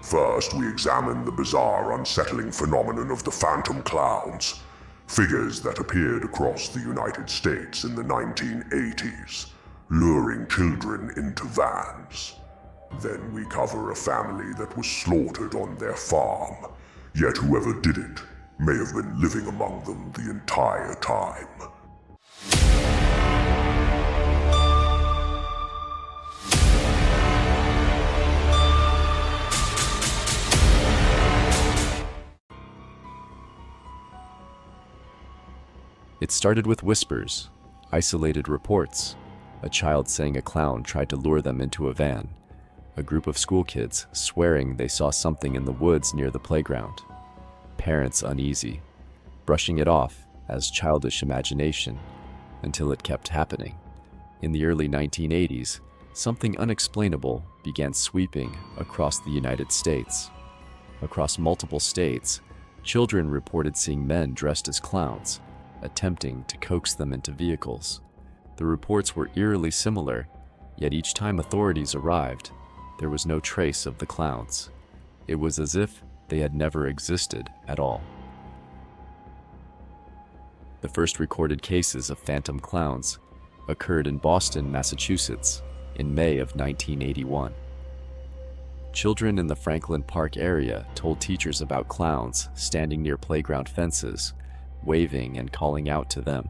First, we examine the bizarre, unsettling phenomenon of the phantom clowns, figures that appeared across the United States in the 1980s, luring children into vans. Then we cover a family that was slaughtered on their farm, yet whoever did it may have been living among them the entire time. It started with whispers, isolated reports, a child saying a clown tried to lure them into a van, a group of school kids swearing they saw something in the woods near the playground, parents uneasy, brushing it off as childish imagination until it kept happening. In the early 1980s, something unexplainable began sweeping across the United States. Across multiple states, children reported seeing men dressed as clowns, attempting to coax them into vehicles. The reports were eerily similar, yet each time authorities arrived, there was no trace of the clowns. It was as if they had never existed at all. The first recorded cases of phantom clowns occurred in Boston, Massachusetts, in May of 1981. Children in the Franklin Park area told teachers about clowns standing near playground fences, waving and calling out to them.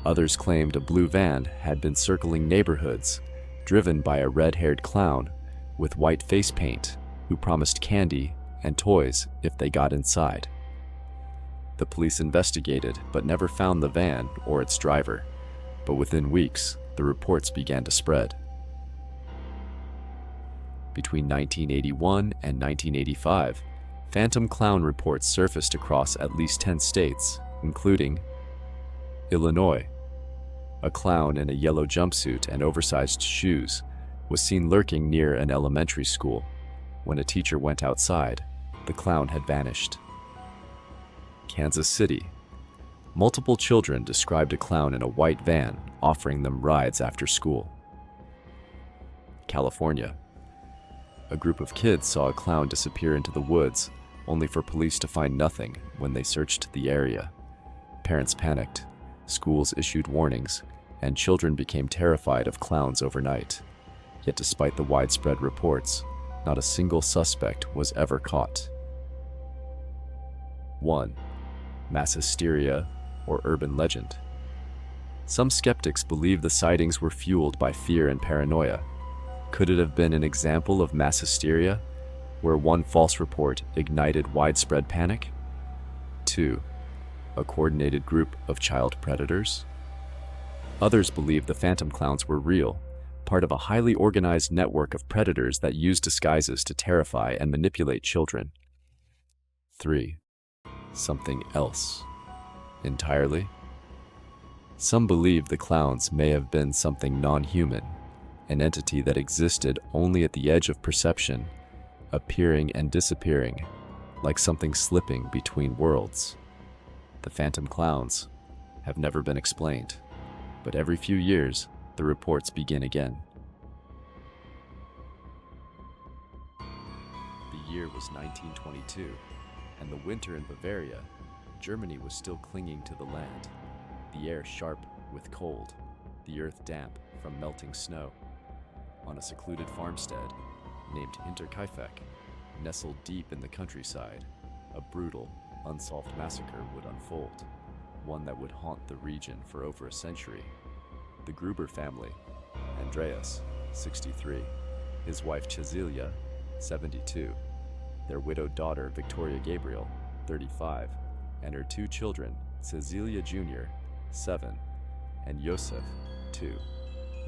Others claimed a blue van had been circling neighborhoods, driven by a red-haired clown with white face paint who promised candy and toys if they got inside. The police investigated but never found the van or its driver, but within weeks, the reports began to spread. Between 1981 and 1985, phantom clown reports surfaced across at least 10 states, including Illinois. A clown in a yellow jumpsuit and oversized shoes was seen lurking near an elementary school. When a teacher went outside, the clown had vanished. Kansas City. Multiple children described a clown in a white van offering them rides after school. California. A group of kids saw a clown disappear into the woods, only for police to find nothing when they searched the area. Parents panicked, schools issued warnings, and children became terrified of clowns overnight. Yet despite the widespread reports, not a single suspect was ever caught. 1. Mass hysteria or urban legend. Some skeptics believe the sightings were fueled by fear and paranoia. Could it have been an example of mass hysteria, where one false report ignited widespread panic? 2. A coordinated group of child predators? Others believe the phantom clowns were real, part of a highly organized network of predators that use disguises to terrify and manipulate children. 3. Something else entirely? Some believe the clowns may have been something non-human, an entity that existed only at the edge of perception, appearing and disappearing, like something slipping between worlds. The phantom clowns have never been explained, but every few years, the reports begin again. The year was 1922, and the winter in Bavaria, Germany was still clinging to the land, the air sharp with cold, the earth damp from melting snow. On a secluded farmstead named Hinterkaifeck, nestled deep in the countryside, a brutal, unsolved massacre would unfold, one that would haunt the region for over a century. The Gruber family, Andreas, 63, his wife Cecilia, 72, their widowed daughter Victoria Gabriel, 35, and her two children, Cecilia Jr., 7, and Josef, 2,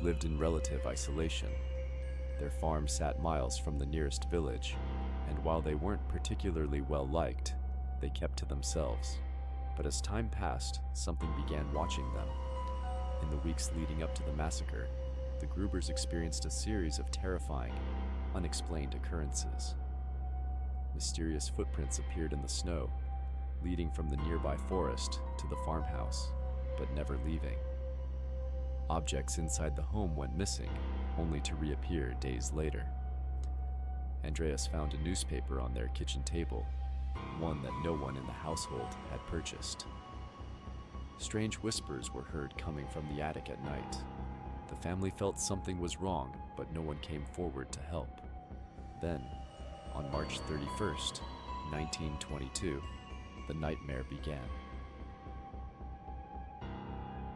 lived in relative isolation. Their farm sat miles from the nearest village, and while they weren't particularly well liked, they kept to themselves. But as time passed, something began watching them. In the weeks leading up to the massacre, the Grubers experienced a series of terrifying, unexplained occurrences. Mysterious footprints appeared in the snow, leading from the nearby forest to the farmhouse, but never leaving. Objects inside the home went missing, only to reappear days later. Andreas found a newspaper on their kitchen table, one that no one in the household had purchased. Strange whispers were heard coming from the attic at night. The family felt something was wrong, but no one came forward to help. Then, on March 31st, 1922, the nightmare began.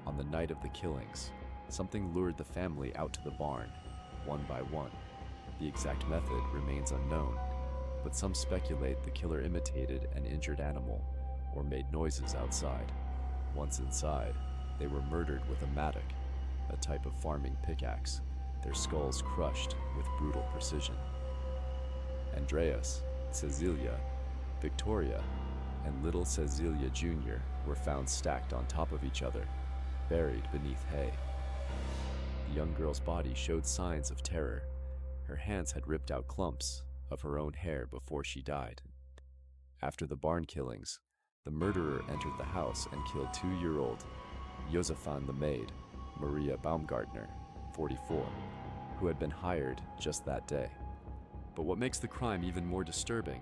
On the night of the killings, something lured the family out to the barn, one by one. The exact method remains unknown, but some speculate the killer imitated an injured animal or made noises outside. Once inside, they were murdered with a mattock, a type of farming pickaxe, their skulls crushed with brutal precision. Andreas, Cecilia, Victoria, and little Cecilia Jr. were found stacked on top of each other, buried beneath hay. The young girl's body showed signs of terror. Her hands had ripped out clumps of her own hair before she died. After the barn killings, the murderer entered the house and killed 2-year-old Josephine the maid, Maria Baumgartner, 44, who had been hired just that day. But what makes the crime even more disturbing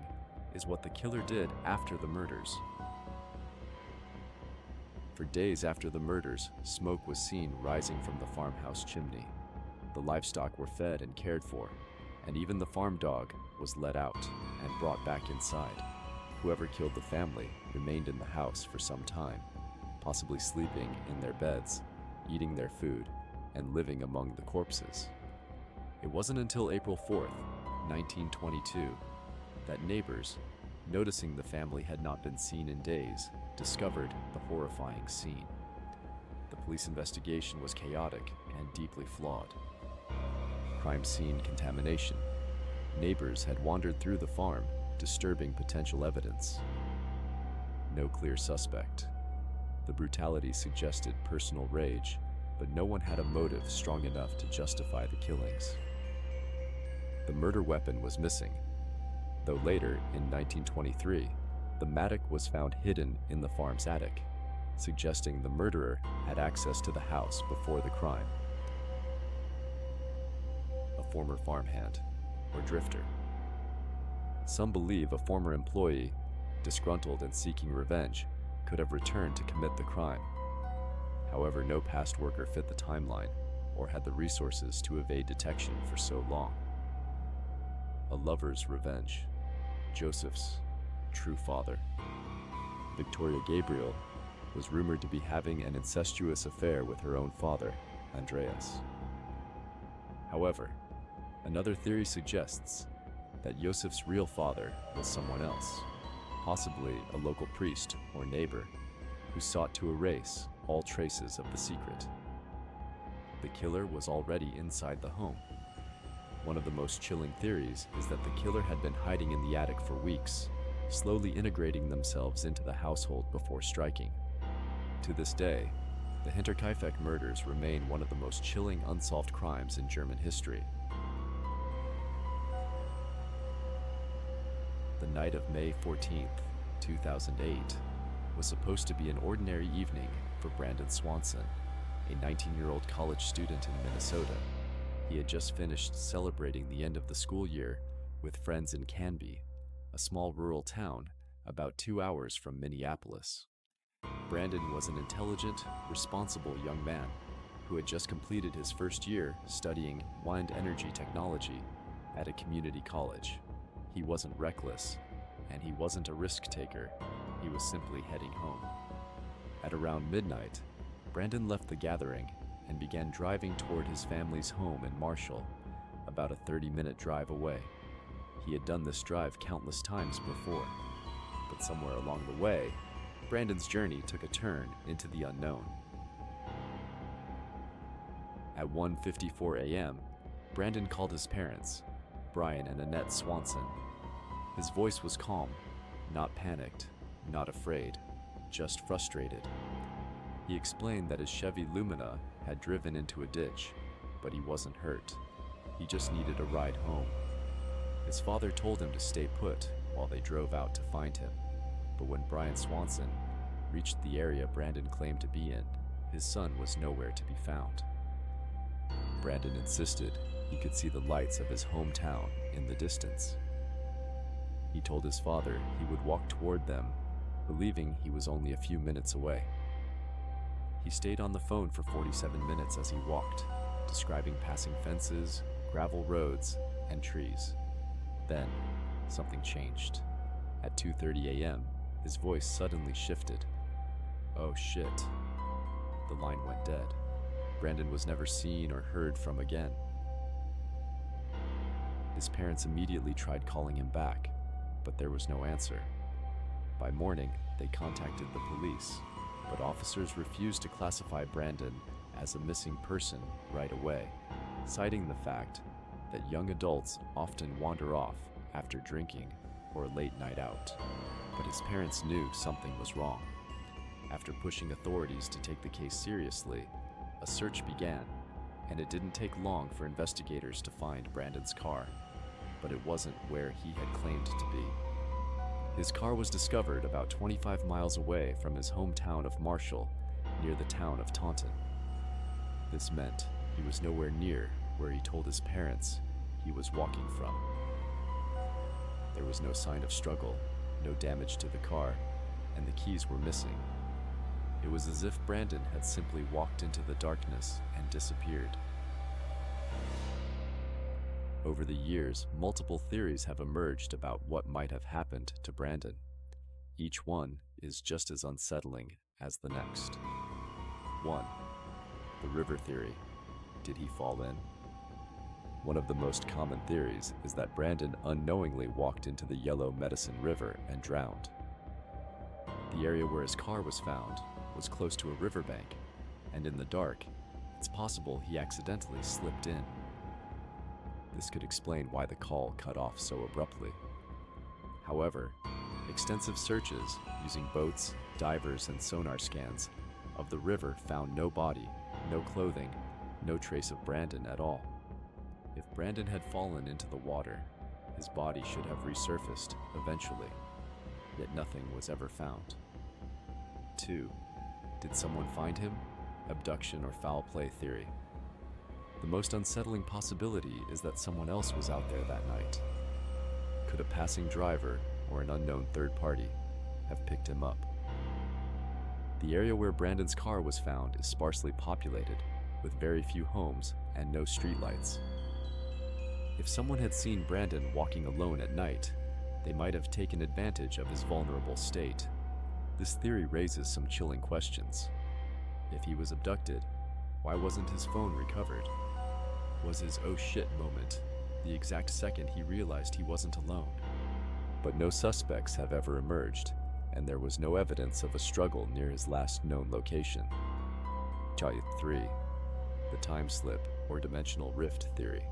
is what the killer did after the murders. For days after the murders, smoke was seen rising from the farmhouse chimney. The livestock were fed and cared for, and even the farm dog was let out and brought back inside. Whoever killed the family remained in the house for some time, possibly sleeping in their beds, eating their food, and living among the corpses. It wasn't until April 4th, 1922, that neighbors, noticing the family had not been seen in days, discovered the horrifying scene. The police investigation was chaotic and deeply flawed. Crime scene contamination. Neighbors had wandered through the farm, disturbing potential evidence. No clear suspect. The brutality suggested personal rage, but no one had a motive strong enough to justify the killings. The murder weapon was missing, though later, in 1923, the mattock was found hidden in the farm's attic, suggesting the murderer had access to the house before the crime. A former farmhand or drifter. Some believe a former employee, disgruntled and seeking revenge, could have returned to commit the crime. However, no past worker fit the timeline or had the resources to evade detection for so long. A lover's revenge. Joseph's true father. Victoria Gabriel was rumored to be having an incestuous affair with her own father, Andreas. However, another theory suggests that Joseph's real father was someone else, possibly a local priest or neighbor, who sought to erase all traces of the secret. The killer was already inside the home. One of the most chilling theories is that the killer had been hiding in the attic for weeks, slowly integrating themselves into the household before striking. To this day, the Hinterkaifeck murders remain one of the most chilling unsolved crimes in German history. The night of May 14, 2008, was supposed to be an ordinary evening for Brandon Swanson, a 19-year-old college student in Minnesota. He had just finished celebrating the end of the school year with friends in Canby, a small rural town about 2 hours from Minneapolis. Brandon was an intelligent, responsible young man who had just completed his first year studying wind energy technology at a community college. He wasn't reckless, and he wasn't a risk taker. He was simply heading home. At around midnight, Brandon left the gathering and began driving toward his family's home in Marshall, about a 30-minute drive away. He had done this drive countless times before, but somewhere along the way, Brandon's journey took a turn into the unknown. At 1:54 a.m., Brandon called his parents, Brian and Annette Swanson. His voice was calm, not panicked, not afraid, just frustrated. He explained that his Chevy Lumina had driven into a ditch, but he wasn't hurt. He just needed a ride home. His father told him to stay put while they drove out to find him, but when Brian Swanson reached the area Brandon claimed to be in, his son was nowhere to be found. Brandon insisted he could see the lights of his hometown in the distance. He told his father he would walk toward them, believing he was only a few minutes away. He stayed on the phone for 47 minutes as he walked, describing passing fences, gravel roads, and trees. Then, something changed. At 2:30 a.m., his voice suddenly shifted. "Oh shit." The line went dead. Brandon was never seen or heard from again. His parents immediately tried calling him back, but there was no answer. By morning, they contacted the police, but officers refused to classify Brandon as a missing person right away, citing the fact that young adults often wander off after drinking or a late night out. But his parents knew something was wrong. After pushing authorities to take the case seriously, a search began, and it didn't take long for investigators to find Brandon's car, but it wasn't where he had claimed to be. His car was discovered about 25 miles away from his hometown of Marshall, near the town of Taunton. This meant he was nowhere near where he told his parents he was walking from. There was no sign of struggle, no damage to the car, and the keys were missing. It was as if Brandon had simply walked into the darkness and disappeared. Over the years, multiple theories have emerged about what might have happened to Brandon. Each one is just as unsettling as the next. 1. The river theory. Did he fall in? One of the most common theories is that Brandon unknowingly walked into the Yellow Medicine River and drowned. The area where his car was found was close to a riverbank, and in the dark, it's possible he accidentally slipped in. This could explain why the call cut off so abruptly. However, extensive searches using boats, divers, and sonar scans of the river found no body, no clothing, no trace of Brandon at all. If Brandon had fallen into the water, his body should have resurfaced eventually, yet nothing was ever found. 2. Did someone find him? Abduction or foul play theory. The most unsettling possibility is that someone else was out there that night. Could a passing driver or an unknown third party have picked him up? The area where Brandon's car was found is sparsely populated, with very few homes and no streetlights. If someone had seen Brandon walking alone at night, they might have taken advantage of his vulnerable state. This theory raises some chilling questions. If he was abducted, why wasn't his phone recovered? Was his "oh shit" moment the exact second he realized he wasn't alone? But no suspects have ever emerged, and there was no evidence of a struggle near his last known location. 3. The time slip or dimensional rift theory.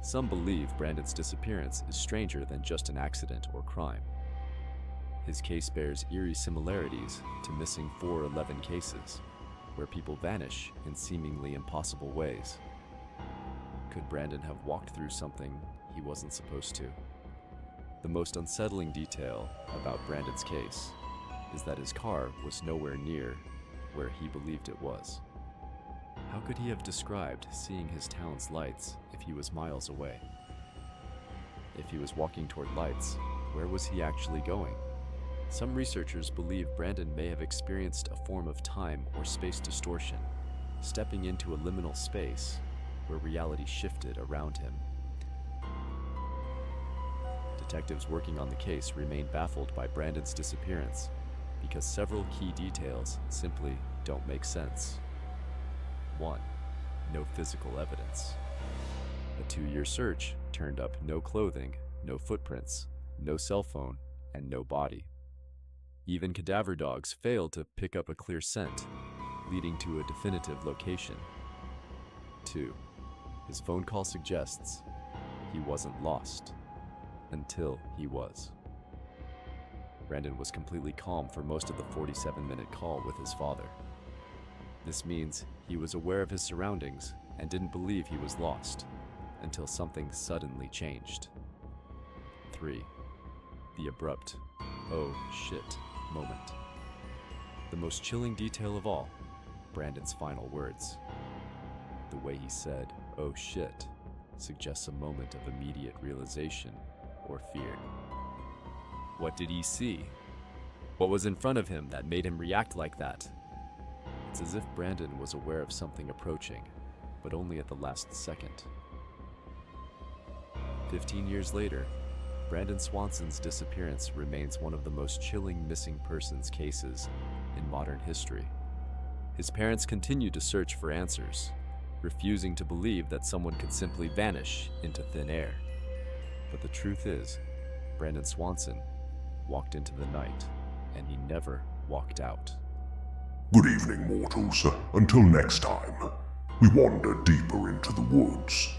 Some believe Brandon's disappearance is stranger than just an accident or crime. His case bears eerie similarities to missing 411 cases, where people vanish in seemingly impossible ways. Could Brandon have walked through something he wasn't supposed to? The most unsettling detail about Brandon's case is that his car was nowhere near where he believed it was. How could he have described seeing his town's lights if he was miles away? If he was walking toward lights, where was he actually going? Some researchers believe Brandon may have experienced a form of time or space distortion, stepping into a liminal space where reality shifted around him. Detectives working on the case remain baffled by Brandon's disappearance because several key details simply don't make sense. 1. No physical evidence. A 2-year search turned up no clothing, no footprints, no cell phone, and no body. Even cadaver dogs failed to pick up a clear scent, leading to a definitive location. 2. His phone call suggests he wasn't lost until he was. Brandon was completely calm for most of the 47-minute call with his father. This means he was aware of his surroundings and didn't believe he was lost until something suddenly changed. 3. The abrupt, "oh shit" moment. The most chilling detail of all, Brandon's final words. The way he said, "Oh shit," suggests a moment of immediate realization or fear. What did he see? What was in front of him that made him react like that? It's as if Brandon was aware of something approaching, but only at the last second. 15 years later, Brandon Swanson's disappearance remains one of the most chilling missing persons cases in modern history. His parents continue to search for answers, refusing to believe that someone could simply vanish into thin air. But the truth is, Brandon Swanson walked into the night, and he never walked out. Good evening, mortals. Until next time, we wander deeper into the woods.